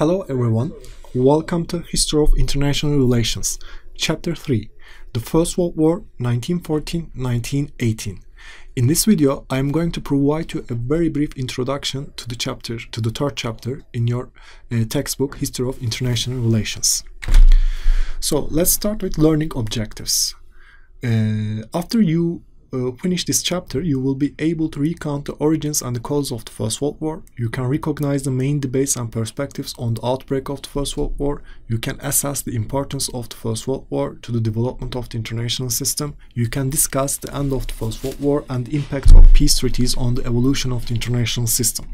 Hello everyone, welcome to History of International Relations, Chapter 3, the First World War 1914-1918. In this video, I am going to provide you a very brief introduction to the third chapter in your textbook, History of International Relations. So let's start with learning objectives. After you finish this chapter, you will be able to recount the origins and the causes of the First World War. You can recognize the main debates and perspectives on the outbreak of the First World War. You can assess the importance of the First World War to the development of the international system. You can discuss the end of the First World War and the impact of peace treaties on the evolution of the international system.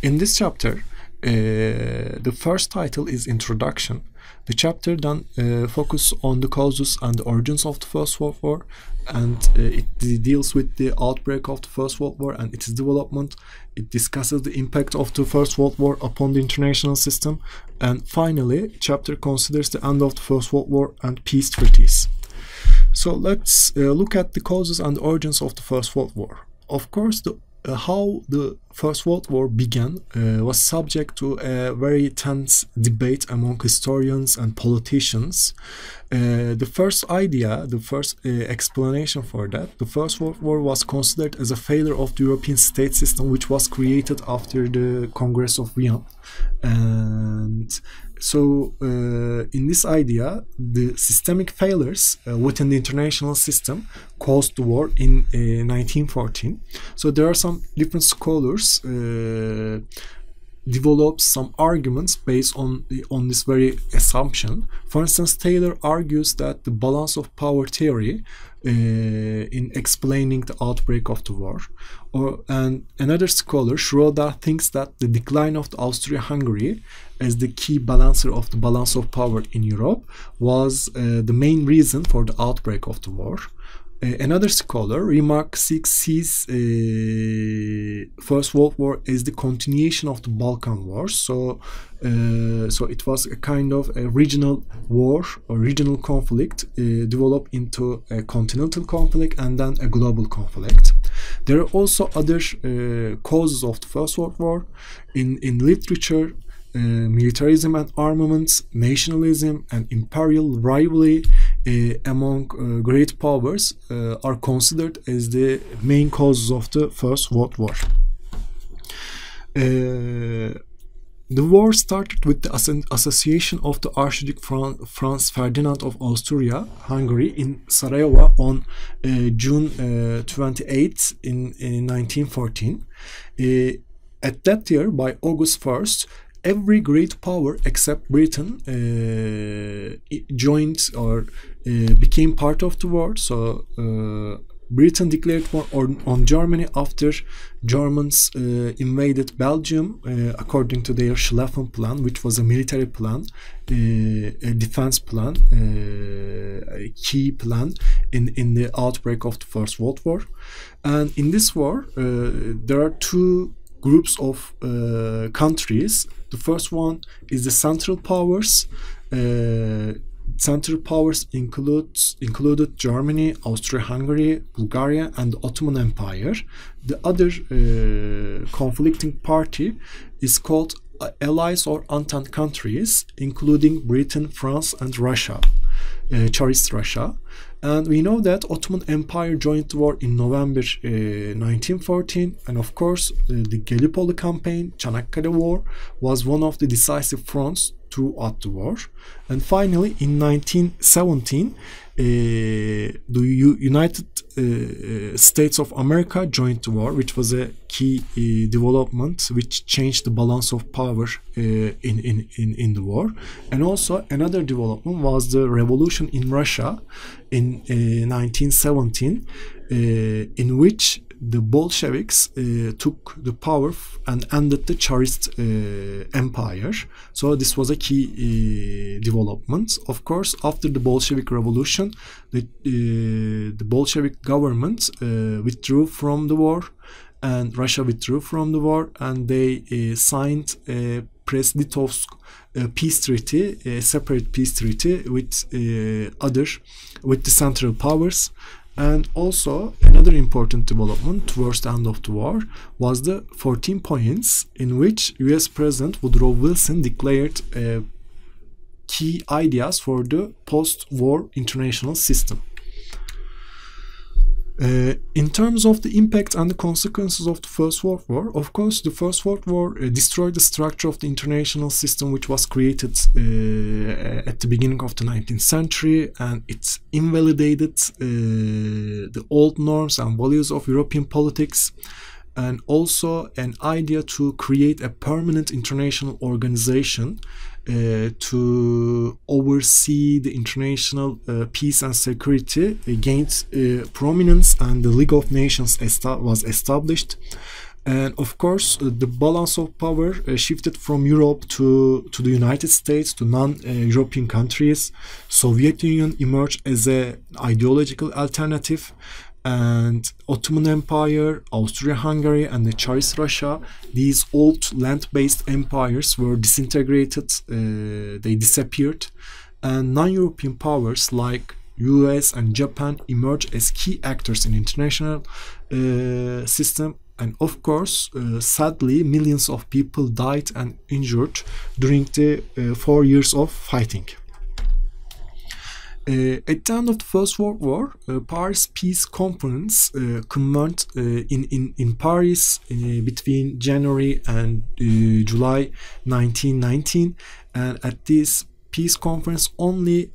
In this chapter, the first title is Introduction. The chapter then focuses on the causes and the origins of the First World War, and it deals with the outbreak of the First World War and its development. It discusses the impact of the First World War upon the international system, and finally, chapter considers the end of the First World War and peace treaties. So let's look at the causes and origins of the First World War. Of course, how the First World War began was subject to a very tense debate among historians and politicians. The first explanation for that, the First World War was considered as a failure of the European state system, which was created after the Congress of Vienna. And so in this idea, the systemic failures within the international system caused the war in 1914. So there are some different scholars developed some arguments based on this very assumption. For instance, Taylor argues that the balance of power theory in explaining the outbreak of the war, and another scholar, Schroeder, thinks that the decline of the Austria-Hungary as the key balancer of the balance of power in Europe was the main reason for the outbreak of the war. Another scholar, Remark sees First World War as the continuation of the Balkan Wars. So it was a kind of a regional war or regional conflict developed into a continental conflict and then a global conflict. There are also other causes of the First World War. In literature, militarism and armaments, nationalism and imperial rivalry among great powers are considered as the main causes of the First World War. The war started with the association of the Archduke Franz Ferdinand of Austria-Hungary in Sarajevo on June 28 in 1914. At that year, by August 1st, every great power except Britain joined or became part of the war. So Britain declared war on Germany after Germans invaded Belgium according to their Schlieffen Plan, which was a military plan, a defense plan, a key plan in the outbreak of the First World War. And in this war, there are two groups of countries. The first one is the Central Powers. Central Powers included Germany, Austria-Hungary, Bulgaria, and the Ottoman Empire. The other conflicting party is called Allies or Entente countries, including Britain, France, and Russia, Tsarist Russia. And we know that Ottoman Empire joined the war in November 1914, and of course the Gallipoli campaign, Çanakkale War, was one of the decisive fronts throughout the war. And finally, in 1917, the United States of America joined the war, which was a key development which changed the balance of power in the war. And also another development was the revolution in Russia in 1917, in which the Bolsheviks took the power and ended the Tsarist empire. So this was a key development. Of course, after the Bolshevik Revolution, the Bolshevik government withdrew from the war, and Russia withdrew from the war, and they signed Brest-Litovsk peace treaty, a separate peace treaty with the Central Powers. And also another important development towards the end of the war was the 14 points in which US President Woodrow Wilson declared key ideas for the post-war international system. In terms of the impact and the consequences of the First World War, of course, the First World War destroyed the structure of the international system which was created at the beginning of the 19th century, and it invalidated the old norms and values of European politics, and also an idea to create a permanent international organization to oversee the international peace and security gained prominence, and the League of Nations was established. And of course, the balance of power shifted from Europe to the United States, to non-European countries. Soviet Union emerged as an ideological alternative, and Ottoman Empire, Austria-Hungary, and the Tsarist Russia, these old land-based empires were disintegrated, they disappeared, and non-European powers like US and Japan emerged as key actors in international system. And of course, sadly, millions of people died and injured during the 4 years of fighting. At the end of the First World War, Paris Peace Conference convened in Paris between January and July 1919, and at this peace conference only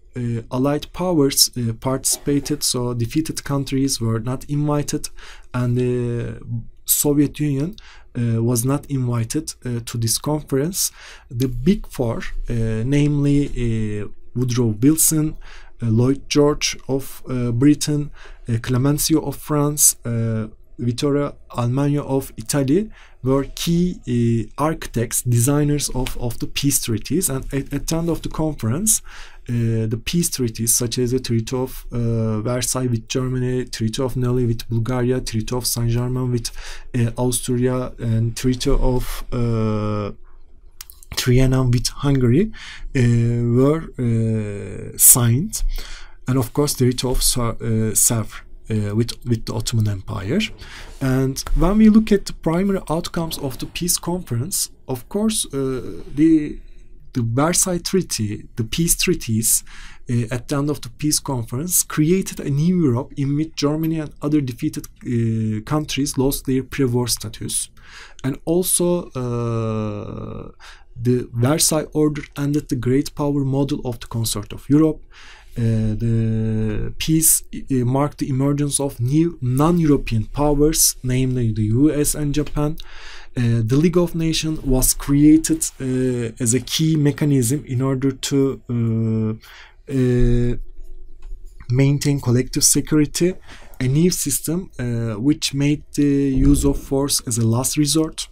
Allied powers participated, so defeated countries were not invited, and the Soviet Union was not invited to this conference. The Big Four, namely Woodrow Wilson, Lloyd George of Britain, Clemenceau of France, Vittorio Almagnio of Italy, were key architects, designers of the peace treaties. And at the end of the conference, the peace treaties such as the Treaty of Versailles with Germany, Treaty of Neuilly with Bulgaria, Treaty of Saint-Germain with Austria, and Treaty of Trianon with Hungary were signed, and of course the Treaty of Sèvres with the Ottoman Empire. And when we look at the primary outcomes of the peace conference, of course the Versailles Treaty, the peace treaties at the end of the peace conference created a new Europe in which Germany and other defeated countries lost their pre-war status. And also the Versailles Order ended the great power model of the Concert of Europe. The peace marked the emergence of new non-European powers, namely the US and Japan. The League of Nations was created as a key mechanism in order to maintain collective security, a new system which made the use of force as a last resort.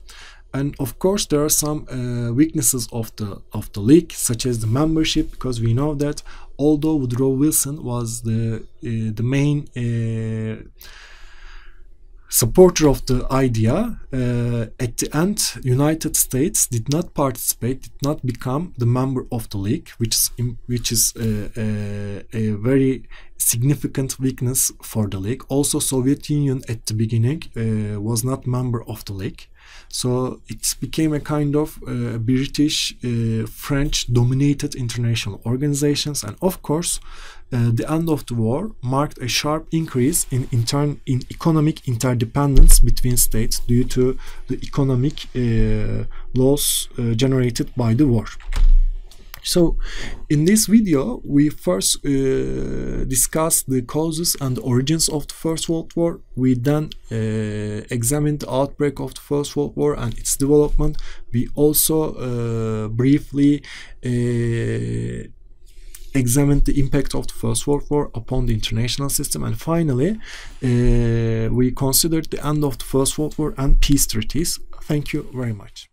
And of course, there are some weaknesses of the League, such as the membership, because we know that although Woodrow Wilson was the main supporter of the idea, at the end, United States did not participate, did not become the member of the League, which is a very significant weakness for the League. Also, Soviet Union at the beginning was not member of the League. So it became a kind of British, French dominated international organizations. And of course, the end of the war marked a sharp increase in economic interdependence between states due to the economic loss generated by the war. So in this video, we first discussed the causes and origins of the First World War. We then examined the outbreak of the First World War and its development. We also briefly examined the impact of the First World War upon the international system. And finally, we considered the end of the First World War and peace treaties. Thank you very much.